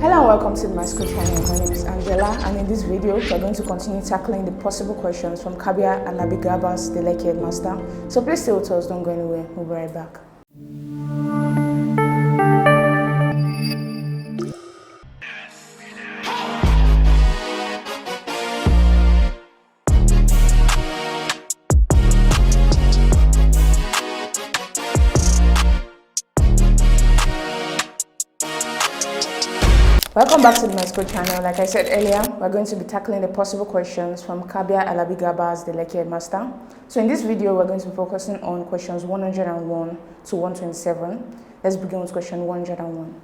Hello and welcome to the Myschool channel. My name is Angela, and in this video we are going to continue tackling the possible questions from Kabia and Abigabas, the Lekki Headmaster. So please stay with us, don't go anywhere, we'll be right back. Welcome back to the Myschool channel. Like I said earlier, we're going to be tackling the possible questions from Kabia and Abigabas, the Lekki Headmaster. So in this video, we're going to be focusing on questions 101 to 127. Let's begin with question 101.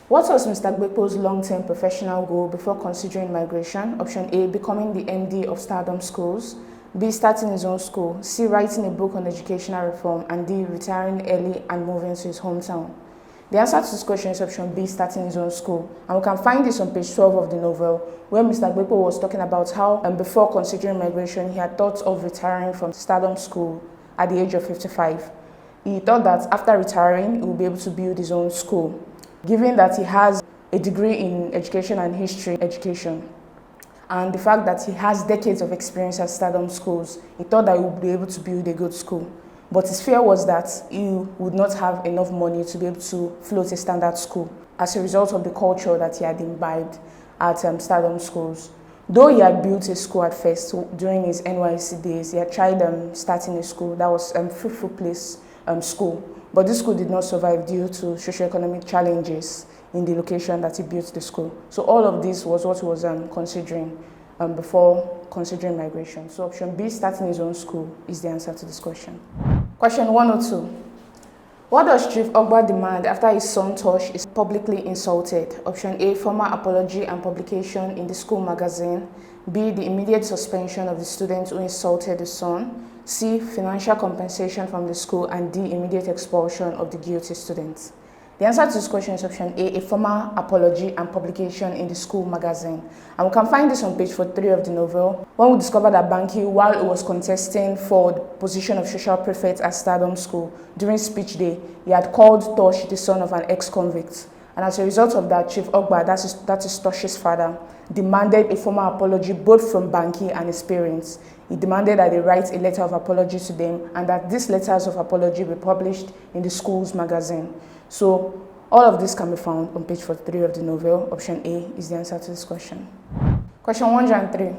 What was Mr. Bepo's long-term professional goal before considering migration? Option A, becoming the MD of Stardom schools. B, starting his own school. C, writing a book on educational reform. And D, retiring early and moving to his hometown. The answer to this question is option B, starting his own school. And we can find this on page 12 of the novel, where Mr. Bepo was talking about how before considering migration, he had thought of retiring from Stardom school at the age of 55. He thought that after retiring, he would be able to build his own school. Given that he has a degree in education and history education, and the fact that he has decades of experience at Stardom schools, he thought that he would be able to build a good school. But his fear was that he would not have enough money to be able to float a standard school as a result of the culture that he had imbibed at Stardom schools. Though he had built a school at first during his NYSC days, he had tried starting a school that was Fruitful Place School. But this school did not survive due to socioeconomic challenges in the location that he built the school. So all of this was what he was considering before considering migration. So option B, starting his own school, is the answer to this question. Question 102. What does Chief Ogba demand after his son Tosh is publicly insulted? Option A, formal apology and publication in the school magazine. B, the immediate suspension of the student who insulted the son. C, financial compensation from the school. And D, immediate expulsion of the guilty students. The answer to this question is option A, formal apology and publication in the school magazine. And we can find this on page 43 of the novel, when we discover that Banky, while he was contesting for the position of social prefect at Stardom school, during speech day, he had called Tosh the son of an ex-convict. And as a result of that, Chief Ogba, that is Tosh's father, demanded a formal apology both from Banky and his parents. He demanded that they write a letter of apology to them and that these letters of apology be published in the school's magazine. So all of this can be found on page 43 of the novel. Option A is the answer to this question. Question 103.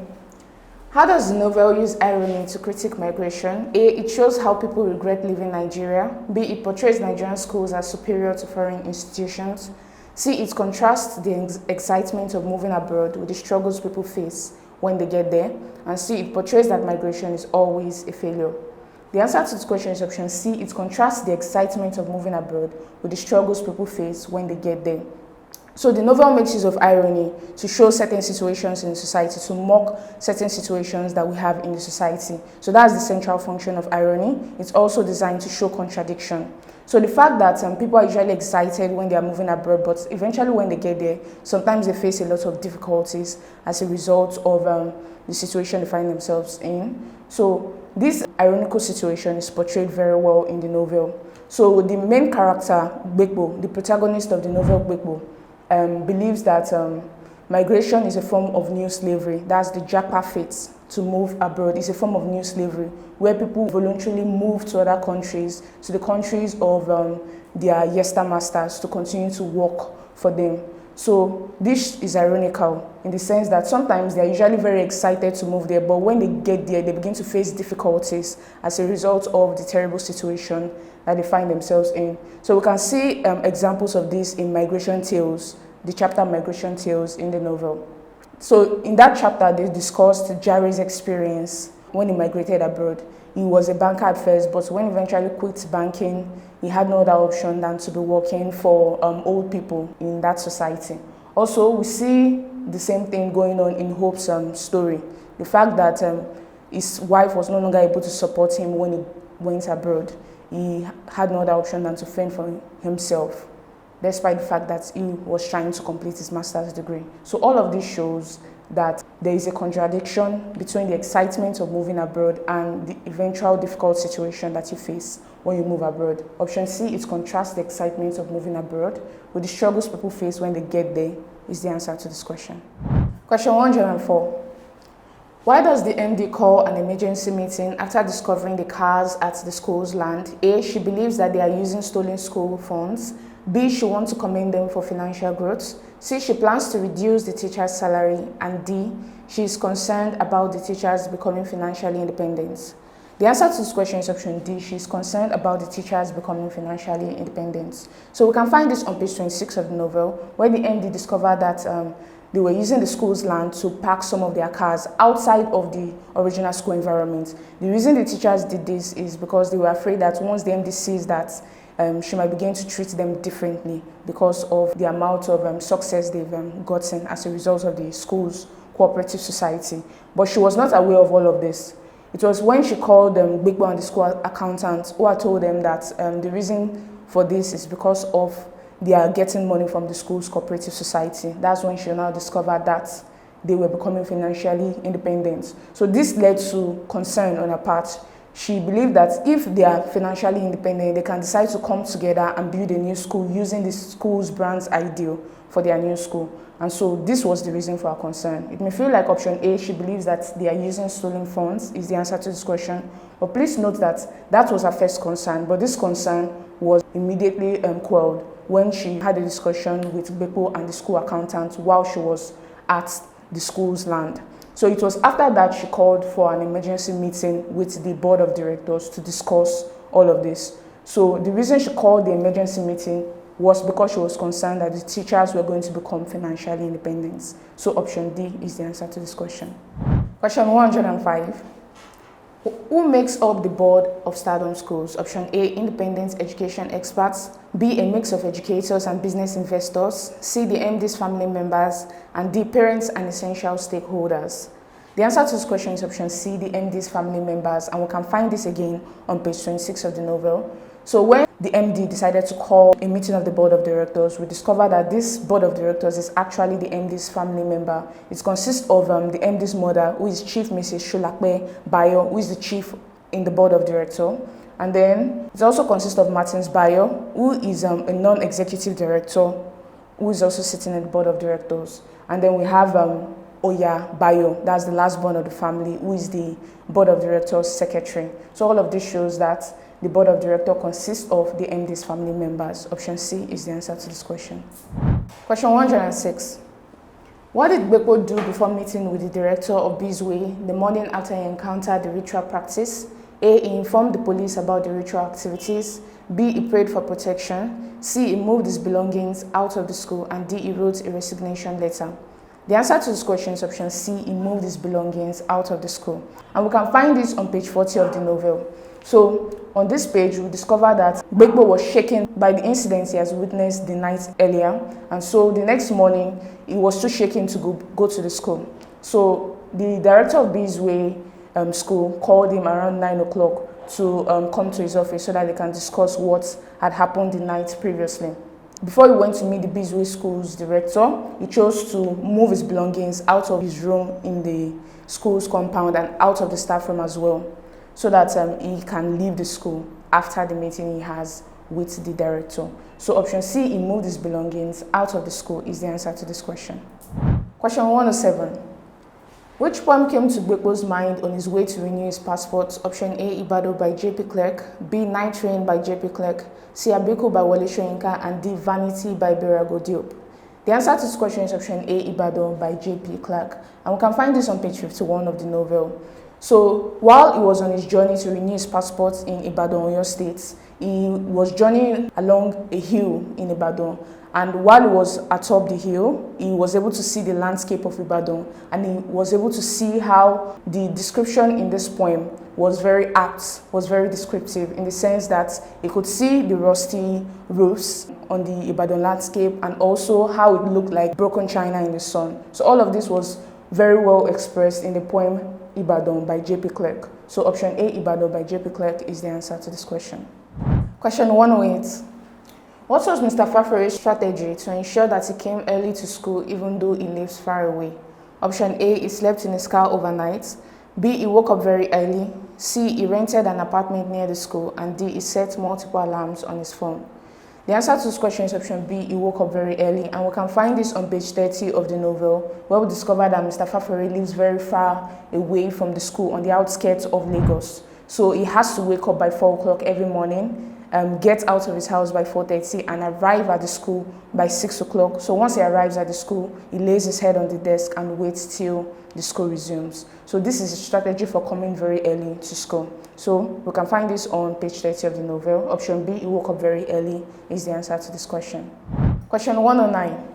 How does the novel use irony to critique migration? A, it shows how people regret leaving Nigeria. B, it portrays Nigerian schools as superior to foreign institutions. C, it contrasts the excitement of moving abroad with the struggles people face when they get there. And C, it portrays that migration is always a failure. The answer to this question is option C. It contrasts the excitement of moving abroad with the struggles people face when they get there. So the novel makes use of irony to show certain situations in society, to mock certain situations that we have in the society. So that's the central function of irony. It's also designed to show contradiction. So the fact that people are usually excited when they are moving abroad, but eventually when they get there, sometimes they face a lot of difficulties as a result of the situation they find themselves in. So this ironical situation is portrayed very well in the novel. So the main character, Bepo, the protagonist of the novel, Bepo, believes that migration is a form of new slavery. That's the Japa fate to move abroad. It's a form of new slavery where people voluntarily move to other countries, to the countries of their Yester masters to continue to work for them. So this is ironical in the sense that sometimes they're usually very excited to move there, but when they get there, they begin to face difficulties as a result of the terrible situation that they find themselves in. So we can see examples of this in Migration Tales, the chapter Migration Tales in the novel. So in that chapter, they discussed Jare's experience when he migrated abroad. He was a banker at first, but when he eventually quit banking, he had no other option than to be working for old people in that society. Also, we see the same thing going on in Hope's story. The fact that his wife was no longer able to support him when he went abroad. He had no other option than to fend for himself, despite the fact that he was trying to complete his master's degree. So all of this shows that there is a contradiction between the excitement of moving abroad and the eventual difficult situation that you face when you move abroad. Option C, it contrasts the excitement of moving abroad with the struggles people face when they get there, is the answer to this question. Question 104. Why does the MD call an emergency meeting after discovering the cars at the school's land? A, she believes that they are using stolen school funds. B, she wants to commend them for financial growth. C, she plans to reduce the teacher's salary. And D, she is concerned about the teachers becoming financially independent. The answer to this question is option D. She is concerned about the teachers becoming financially independent. So we can find this on page 26 of the novel, where the MD discovered that they were using the school's land to park some of their cars outside of the original school environment. The reason the teachers did this is because they were afraid that once the MD sees that, she might begin to treat them differently because of the amount of success they've gotten as a result of the school's cooperative society. But she was not aware of all of this. It was when she called Bepo and the school accountant who had told them that the reason for this is because of they are getting money from the school's cooperative society. That's when she now discovered that they were becoming financially independent. So this led to concern on her part. She believed that if they are financially independent, they can decide to come together and build a new school using the school's brand's ideal for their new school. And so this was the reason for her concern. It may feel like option A, she believes that they are using stolen funds, is the answer to this question. But please note that that was her first concern, but this concern was immediately quelled when she had a discussion with Bepo and the school accountant while she was at the school's land. So it was after that she called for an emergency meeting with the board of directors to discuss all of this. So the reason she called the emergency meeting was because she was concerned that the teachers were going to become financially independent. So option D is the answer to this question. Question 105. Who makes up the board of Stardom schools? Option A, independent education experts. B, a mix of educators and business investors. C, the MD's family members. And D, parents and essential stakeholders. The answer to this question is option C, the MD's family members, and we can find this again on page 26 of the novel. So when the MD decided to call a meeting of the board of directors, we discovered that this board of directors is actually the MD's family member. It consists of the MD's mother, who is Chief Mrs. Shulakpe Bayo, who is the chief in the board of directors. And then it also consists of Martins Bayo, who is a non-executive director, who is also sitting in the board of directors. And then we have Oya Bayo, that's the last born of the family, who is the board of directors secretary. So all of this shows that the board of directors consists of the MD's family members. Option C is the answer to this question. Question 106. What did Bepo do before meeting with the director of Bizway the morning after he encountered the ritual practice? A, he informed the police about the ritual activities. B, he prayed for protection. C, he moved his belongings out of the school. And D, he wrote a resignation letter. The answer to this question is option C, he moved his belongings out of the school. And we can find this on page 40 of the novel. So on this page, we discover that Bepo was shaken by the incidents he has witnessed the night earlier. And so the next morning, he was too shaken to go to the school. So the director of Bizway school called him around 9 o'clock to come to his office so that they can discuss what had happened the night previously. Before he went to meet the Bizway school's director, he chose to move his belongings out of his room in the school's compound and out of the staff room as well, so that he can leave the school after the meeting he has with the director. So option C, he moved his belongings out of the school, is the answer to this question. Question 107. Which poem came to Bepo's mind on his way to renew his passport? Option A, Ibado by J.P. Clerk. B, Night Train by J.P. Clerk. C, Abeko by Wole Soyinka. And D, Vanity by Berago Diop. The answer to this question is option A, Ibado by J.P. Clerk. And we can find this on page 51 of the novel. So while he was on his journey to renew his passport in Ibadan, Oyo State, he was journeying along a hill in Ibadan. And while he was atop the hill, he was able to see the landscape of Ibadan, and he was able to see how the description in this poem was very apt, was very descriptive, in the sense that he could see the rusty roofs on the Ibadan landscape and also how it looked like broken china in the sun. So all of this was very well expressed in the poem Ibadan by J.P. Clerk. So option A, Ibadan by J.P. Clerk, is the answer to this question. Question 108. What was Mr. Fafere's strategy to ensure that he came early to school even though he lives far away? Option A, he slept in his car overnight. B, he woke up very early. C, he rented an apartment near the school. And D, he set multiple alarms on his phone. The answer to this question is option B, he woke up very early, and we can find this on page 30 of the novel, where we discover that Mr. Fafere lives very far away from the school on the outskirts of Lagos. So he has to wake up by 4 o'clock every morning, get out of his house by 4:30 and arrive at the school by 6 o'clock. So once he arrives at the school, he lays his head on the desk and waits till the school resumes. So this is a strategy for coming very early to school. So we can find this on page 30 of the novel. Option B, he woke up very early, is the answer to this question. Question 109.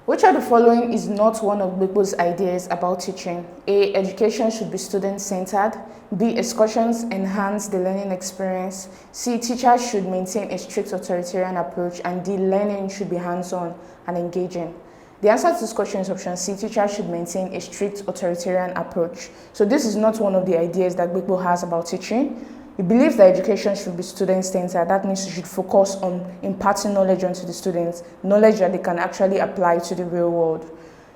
Which of the following is not one of Bepo's ideas about teaching? A, education should be student-centered. B, excursions enhance the learning experience. C, teachers should maintain a strict authoritarian approach. And D, learning should be hands-on and engaging. The answer to this question is option C, teachers should maintain a strict authoritarian approach. So this is not one of the ideas that Bepo has about teaching. He believes that education should be student-centered. That means you should focus on imparting knowledge onto the students, knowledge that they can actually apply to the real world.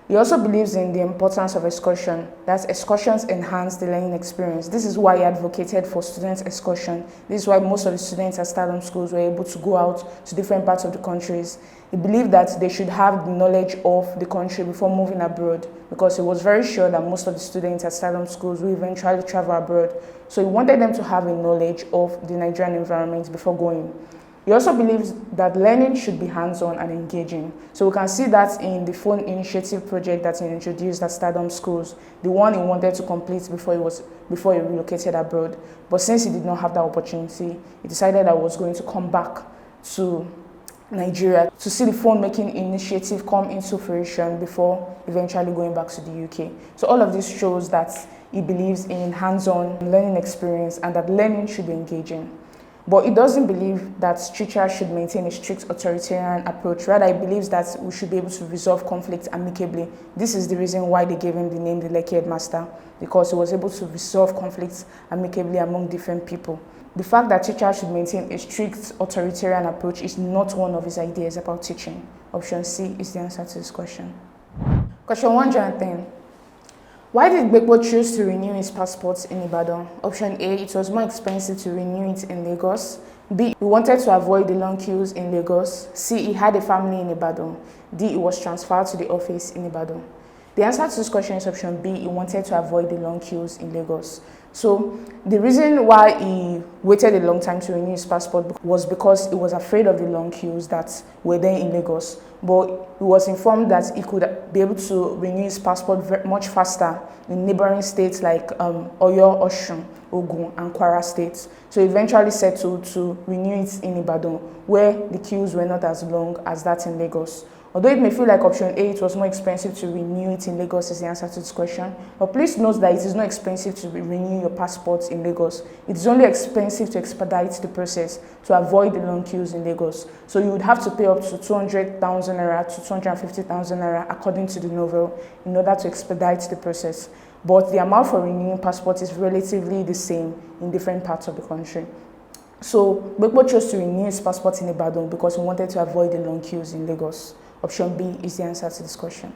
He also believes in the importance of excursion, that excursions enhance the learning experience. This is why he advocated for student excursion. This is why most of the students at Stardom schools were able to go out to different parts of the countries. He believed that they should have the knowledge of the country before moving abroad, because he was very sure that most of the students at Stardom schools will eventually travel abroad. So he wanted them to have a knowledge of the Nigerian environment before going. He also believes that learning should be hands-on and engaging. So we can see that in the phone initiative project that he introduced at Stardom schools, the one he wanted to complete before he relocated abroad. But since he did not have that opportunity, he decided that he was going to come back to Nigeria to see the phone making initiative come into fruition before eventually going back to the UK. So all of this shows that he believes in hands-on learning experience and that learning should be engaging. But he doesn't believe that teachers should maintain a strict authoritarian approach. Rather, he believes that we should be able to resolve conflict amicably. This is the reason why they gave him the name the Lekki Headmaster, because he was able to resolve conflicts amicably among different people. The fact that teachers should maintain a strict authoritarian approach is not one of his ideas about teaching. Option C is the answer to this question. Question 110. Why did Bepo choose to renew his passport in Ibadan? Option A, it was more expensive to renew it in Lagos. B, he wanted to avoid the long queues in Lagos. C, he had a family in Ibadan. D, he was transferred to the office in Ibadan. The answer to this question is option B, he wanted to avoid the long queues in Lagos. So the reason why he waited a long time to renew his passport was because he was afraid of the long queues that were there in Lagos. But he was informed that he could be able to renew his passport much faster in neighboring states like Oyo, Osun, Ogun, and Kwara states. So he eventually settled to renew it in Ibadan, where the queues were not as long as that in Lagos. Although it may feel like option A, it was more expensive to renew it in Lagos is the answer to this question. But please note that it is not expensive to renew your passport in Lagos. It is only expensive to expedite the process to avoid the long queues in Lagos. So you would have to pay up to 200,000 naira to 250,000 naira according to the novel in order to expedite the process. But the amount for renewing passport is relatively the same in different parts of the country. So Bepo chose to renew his passport in Ibadan because he wanted to avoid the long queues in Lagos. Option B is the answer to this question.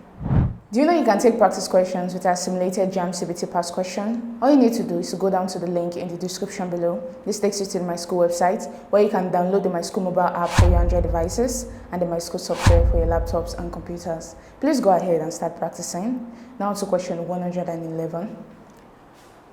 Do you know you can take practice questions with our simulated JAMB CBT past question? All you need to do is to go down to the link in the description below. This takes you to the Myschool website, where you can download the Myschool mobile app for your Android devices and the Myschool software for your laptops and computers. Please go ahead and start practicing. Now to question 111.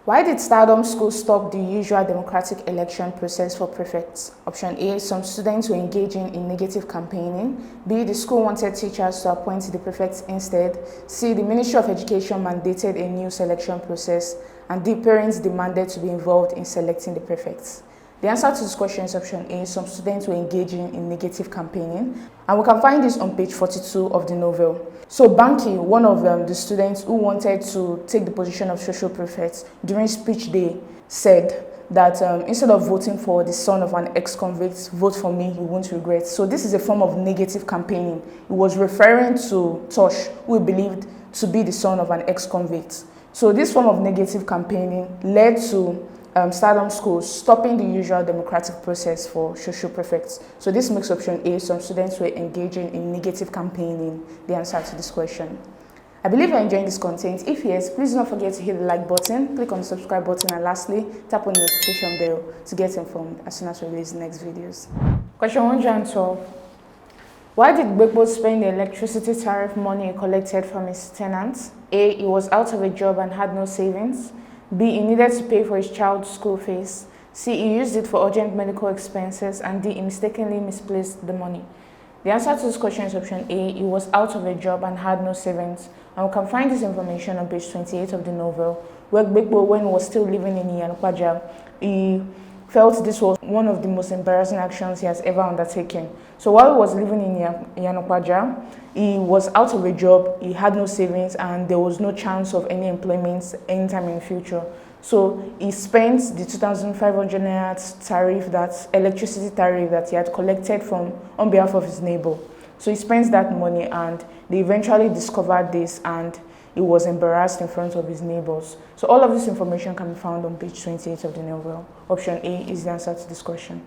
Why did Stardom School stop the usual democratic election process for prefects? Option A, some students were engaging in negative campaigning. B, the school wanted teachers to appoint the prefects instead. C, the Ministry of Education mandated a new selection process. And D, parents demanded to be involved in selecting the prefects. The answer to this question is option A, some students were engaging in negative campaigning. And we can find this on page 42 of the novel. So Banky, one of the students who wanted to take the position of social prefect during speech day, said that instead of voting for the son of an ex-convict, vote for me, you won't regret. So this is a form of negative campaigning. It was referring to Tosh, who he believed to be the son of an ex-convict. So this form of negative campaigning led to Stardom schools stopping the usual democratic process for social prefects. So this makes option A, some students were engaging in negative campaigning, the answer to this question. I believe you're enjoying this content. If yes, please don't forget to hit the like button, click on the subscribe button, and lastly, tap on the notification bell to get informed as soon as we release the next videos. Question 112. Why did Bepo spend the electricity tariff money he collected from his tenants? A. He was out of a job and had no savings. B. He needed to pay for his child's school fees. C. He used it for urgent medical expenses. And D. He mistakenly misplaced the money. The answer to this question is option A. He was out of a job and had no savings. And we can find this information on page 28 of the novel, where Bepo, when he was still living in Iyanokwaja, he felt this was one of the most embarrassing actions he has ever undertaken. So while he was living in Iyanokwaja, he was out of a job, he had no savings, and there was no chance of any employment anytime in the future. So he spent the 2,500 naira tariff, that electricity tariff that he had collected on behalf of his neighbor. So he spent that money, and they eventually discovered this, and he was embarrassed in front of his neighbors. So all of this information can be found on page 28 of the novel. Option A is the answer to this question.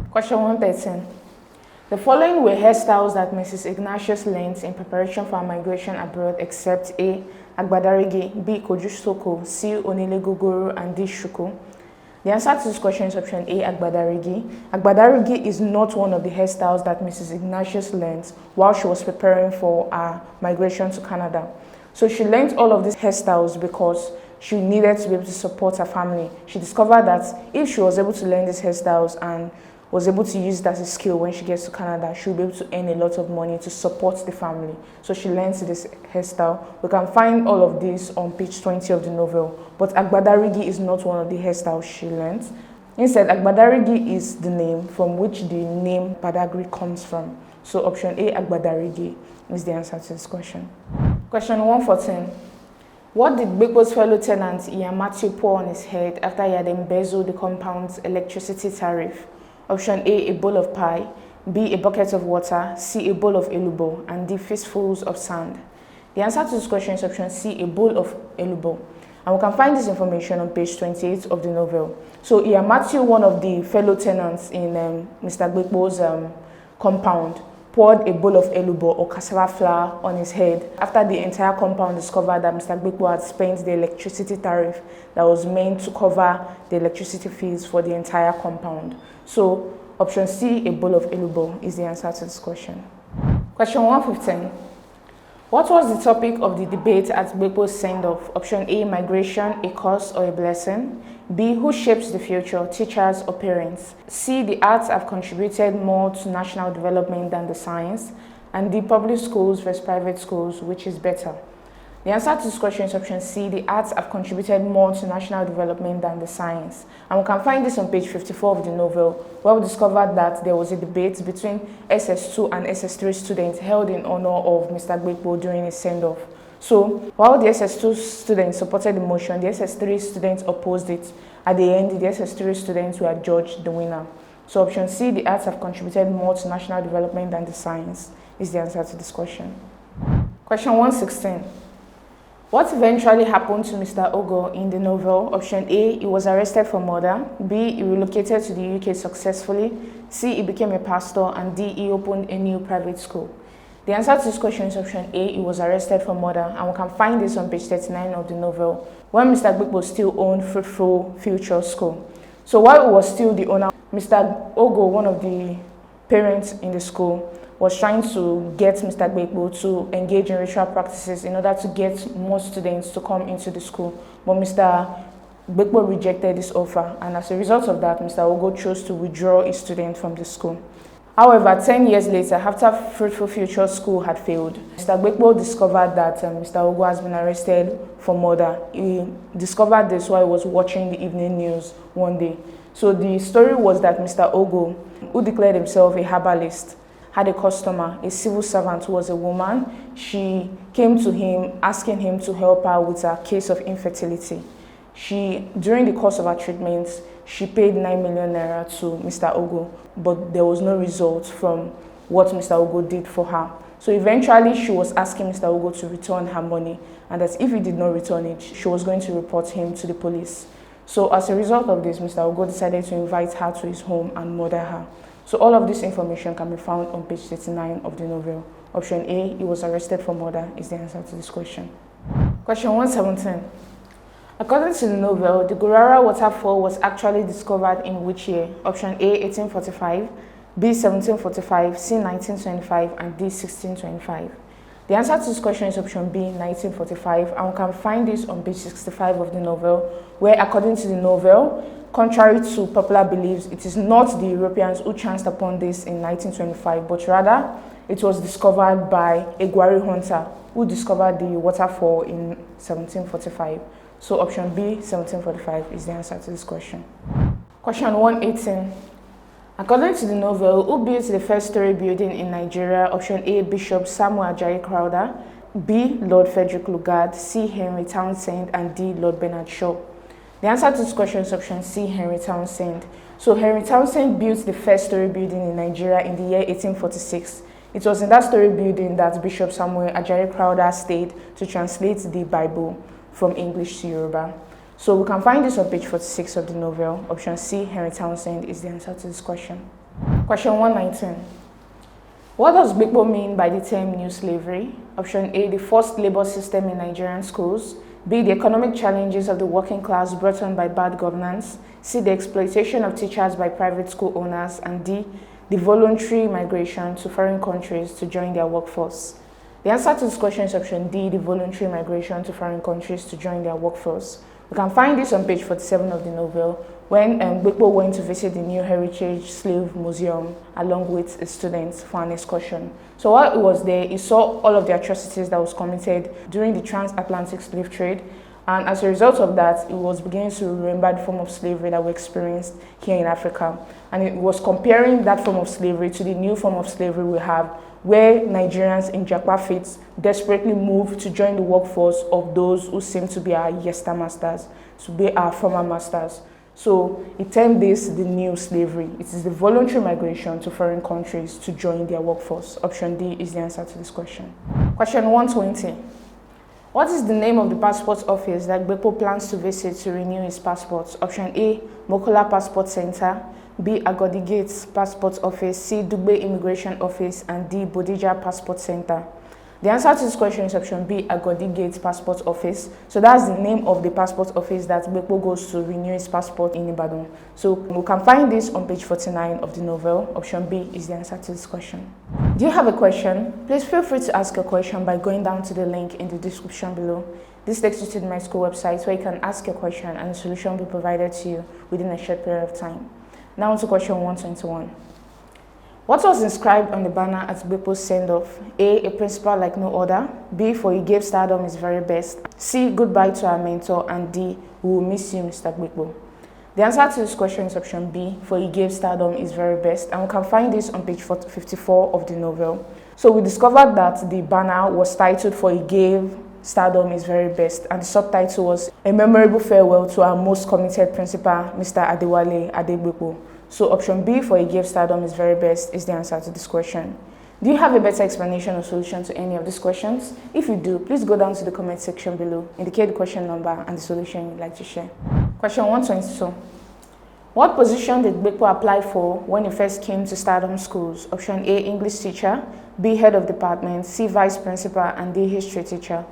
Question 113. The following were hairstyles that Mrs. Ignatius learned in preparation for her migration abroad, except A. Agbadarigi, B. Kojusoko, C. Onilegogoro, and D. Shuku. The answer to this question is option A. Agbadarigi. Agbadarigi is not one of the hairstyles that Mrs. Ignatius learned while she was preparing for her migration to Canada. So she learned all of these hairstyles because she needed to be able to support her family. She discovered that if she was able to learn these hairstyles and was able to use it as a skill when she gets to Canada, she will be able to earn a lot of money to support the family. So she learns this hairstyle. We can find all of this on page 20 of the novel. But Agbadarigi is not one of the hairstyles she learned. Instead, Agbadarigi is the name from which the name Badagry comes from. So option A, Agbadarigi, is the answer to this question. Question 114. What did Bepo's fellow tenant Ian Matthew pour on his head after he had embezzled the compound's electricity tariff? Option A bowl of pie, B, a bucket of water, C, a bowl of elubo, and D, fistfuls of sand. The answer to this question is option C, a bowl of elubo. And we can find this information on page 28 of the novel. So Ian Matthew, one of the fellow tenants in Mr. Bepo's compound, poured a bowl of elubo or cassava flour on his head after the entire compound discovered that Mr. Bepo had spent the electricity tariff that was meant to cover the electricity fees for the entire compound. So option C, a bowl of elubo, is the answer to this question. Question 115. What was the topic of the debate at Bepo's send-off? Option A, migration, a curse or a blessing. B, who shapes the future, teachers or parents? C, the arts have contributed more to national development than the science. And D, public schools versus private schools, which is better? The answer to this question is option C, the arts have contributed more to national development than the science. And we can find this on page 54 of the novel, where we discovered that there was a debate between SS2 and SS3 students held in honor of Mr. Bepo during his send-off. So while the SS2 students supported the motion, the SS3 students opposed it. At the end, the SS3 students were judged the winner. So option C, the arts have contributed more to national development than the science, is the answer to this question. Question 116. What eventually happened to Mr. Ogo in the novel? Option A, he was arrested for murder. B, he relocated to the UK successfully. C, he became a pastor. And D, he opened a new private school. The answer to this question is option A, he was arrested for murder. And we can find this on page 39 of the novel, when Mr. Bepo still owned Fruitful Future School. So while he was still the owner, Mr. Ogo, one of the parents in the school, was trying to get Mr. Bepo to engage in ritual practices in order to get more students to come into the school. But Mr. Bepo rejected this offer, and as a result of that, Mr. Ogo chose to withdraw his student from the school. However, 10 years later, after Fruitful Future School had failed, Mr. Bepo discovered that Mr. Ogo has been arrested for murder. He discovered this while he was watching the evening news one day. So the story was that Mr. Ogo, who declared himself a herbalist, had a customer, a civil servant who was a woman. She came to him asking him to help her with a case of infertility. During the course of her treatments, she paid 9 million naira to Mr. Ogo, but there was no result from what Mr. Ogo did for her. So eventually, she was asking Mr. Ogo to return her money, and that if he did not return it, she was going to report him to the police. So as a result of this, Mr. Ogo decided to invite her to his home and murder her. So all of this information can be found on page 39 of the novel. Option A, he was arrested for murder is the answer to this question. Question 117. According to the novel, the Gurara waterfall was actually discovered in which year? Option A, 1845, B, 1745, C, 1925, and D, 1625. The answer to this question is option B, 1945, and we can find this on page 65 of the novel, where according to the novel, contrary to popular beliefs, it is not the Europeans who chanced upon this in 1925, but rather it was discovered by a Gwari hunter who discovered the waterfall in 1745. So option B, 1745 is the answer to this question. Question 118. According to the novel, who built the first story building in Nigeria? Option A, Bishop Samuel Ajayi Crowther, B, Lord Frederick Lugard, C, Henry Townsend, and D, Lord Bernard Shaw. The answer to this question is option C, Henry Townsend. So Henry Townsend built the first story building in Nigeria in the year 1846. It was in that story building that Bishop Samuel Ajayi Crowther stayed to translate the Bible from English to Yoruba. So we can find this on page 46 of the novel. Option C, Henry Townsend, is the answer to this question. Question 119. What does Bepo mean by the term new slavery? Option A, the forced labor system in Nigerian schools. B, the economic challenges of the working class brought on by bad governance. C, the exploitation of teachers by private school owners. And D, the voluntary migration to foreign countries to join their workforce. The answer to this question is option D, the voluntary migration to foreign countries to join their workforce. We can find this on page 47 of the novel, when Bepo went to visit the New Heritage Slave Museum along with his students for an excursion. So while he was there, he saw all of the atrocities that was committed during the transatlantic slave trade, and as a result of that, he was beginning to remember the form of slavery that we experienced here in Africa. And it was comparing that form of slavery to the new form of slavery we have, where Nigerians in Japa fits desperately move to join the workforce of those who seem to be our yester masters, to be our former masters. So he termed this the new slavery. It is the voluntary migration to foreign countries to join their workforce. Option D is the answer to this question. Question 120. What is the name of the passport office that Bepo plans to visit to renew his passport? Option A, Mokola Passport Center, B, Agodi Gates Passport Office, C, Dugbe Immigration Office, and D, Bodija Passport Center. The answer to this question is option B, Agodi Gates Passport Office. So that's the name of the passport office that Bepo goes to renew his passport in Ibadan. So we can find this on page 49 of the novel. Option B is the answer to this question. Do you have a question? Please feel free to ask your question by going down to the link in the description below. This takes you to the Myschool website where you can ask your question and the solution will be provided to you within a short period of time. Now on to question 121. What was inscribed on the banner at Bepo's send-off? A principal like no other. B, for he gave Stardom his very best. C, goodbye to our mentor. And D, we will miss you, Mr. Bepo. The answer to this question is option B, for he gave Stardom his very best. And we can find this on page 54 of the novel. So we discovered that the banner was titled For he gave Stardom his very best, and the subtitle was A Memorable Farewell to Our Most Committed Principal, Mr. Adewale Adebepo. So option B, for he gave Stardom his very best, is the answer to this question. Do you have a better explanation or solution to any of these questions? If you do, please go down to the comment section below, indicate the question number and the solution you'd like to share. Question 122. What position did Bepo apply for when he first came to Stardom schools? Option A, English teacher, B, head of department, C, vice principal, and D, history teacher.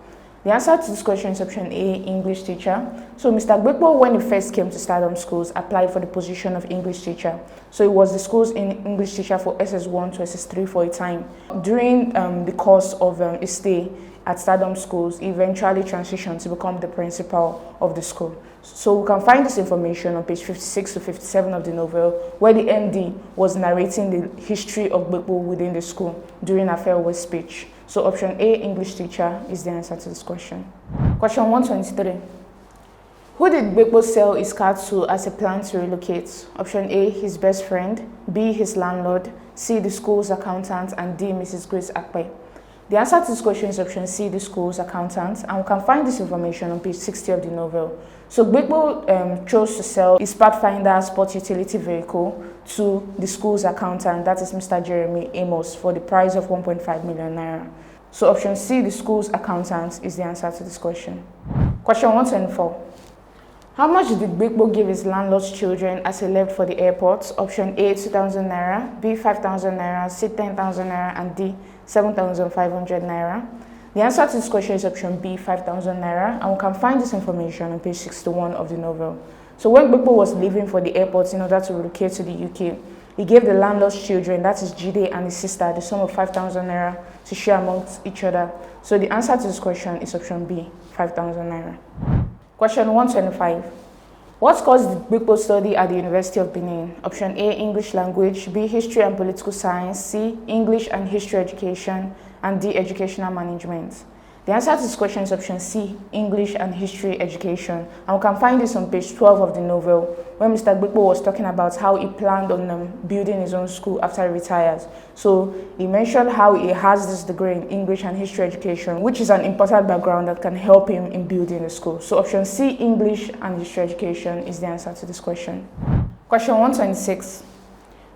The answer to this question is option A, English teacher. So Mr. Bepo, when he first came to Stardom schools, applied for the position of English teacher. So he was the school's English teacher for SS1 to SS3 for a time. During the course of his stay at Stardom schools, he eventually transitioned to become the principal of the school. So we can find this information on page 56 to 57 of the novel, where the MD was narrating the history of Bepo within the school during a farewell speech. So option A, English teacher, is the answer to this question. Question 123. Who did Bepo sell his car to as a plan to relocate? Option A, his best friend, B, his landlord, C, the school's accountant, and D, Mrs. Grace Akpe. The answer to this question is option C, the school's accountant, and we can find this information on page 60 of the novel. So Bepo chose to sell his Pathfinder sport utility vehicle to the school's accountant, that is Mr. Jeremy Amos, for the price of 1.5 million naira. So option C, the school's accountant, is the answer to this question. Question 124. How much did Bepo give his landlord's children as he left for the airport? Option A, 2,000 naira, B, 5,000 naira, C, 10,000 naira, and D, 7,500 naira. The answer to this question is option B, 5,000 naira, and we can find this information on page 61 of the novel. So when Bepo was leaving for the airport in order to relocate to the UK, he gave the landlord's children, that is Jide and his sister, the sum of 5,000 naira to share amongst each other. So the answer to this question is option B, 5,000 naira. Question 125. What course did Bepo study at the University of Benin? Option A, English language, B, history and political science, C, English and history education, and D, educational management. The answer to this question is option C, English and history education. And we can find this on page 12 of the novel, where Mr. Bepo was talking about how he planned on building his own school after he retires. So he mentioned how he has this degree in English and history education, which is an important background that can help him in building the school. So option C, English and history education, is the answer to this question. Question 126.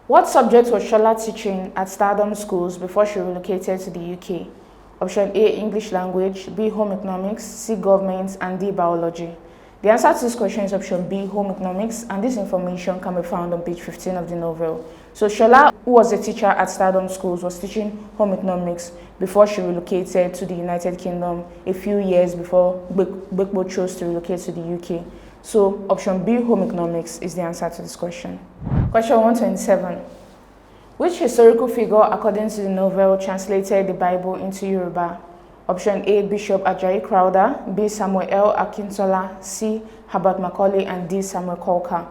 What subject was Shola teaching at Stardom schools before she relocated to the UK? Option A, English language, B, home economics, C, government, and D, biology. The answer to this question is option B, home economics, and this information can be found on page 15 of the novel. So Shola, who was a teacher at Stardom schools, was teaching home economics before she relocated to the United Kingdom a few years before Bepo chose to relocate to the UK. So option B, home economics, is the answer to this question. Question 127. Which historical figure, according to the novel, translated the Bible into Yoruba? Option A, Bishop Ajayi Crowther, B, Samuel Akintola, C, Herbert Macaulay, and D, Samuel Colker.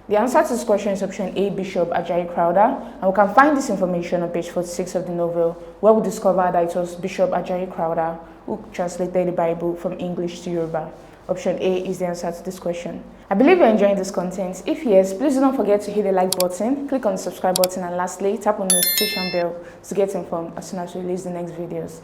The answer to this question is option A, Bishop Ajayi Crowther, and we can find this information on page 46 of the novel, where we discover that it was Bishop Ajayi Crowther who translated the Bible from English to Yoruba. Option A is the answer to this question. I believe you're enjoying this content. If yes, please do not forget to hit the like button, click on the subscribe button, and lastly, tap on the notification bell to get informed as soon as we release the next videos.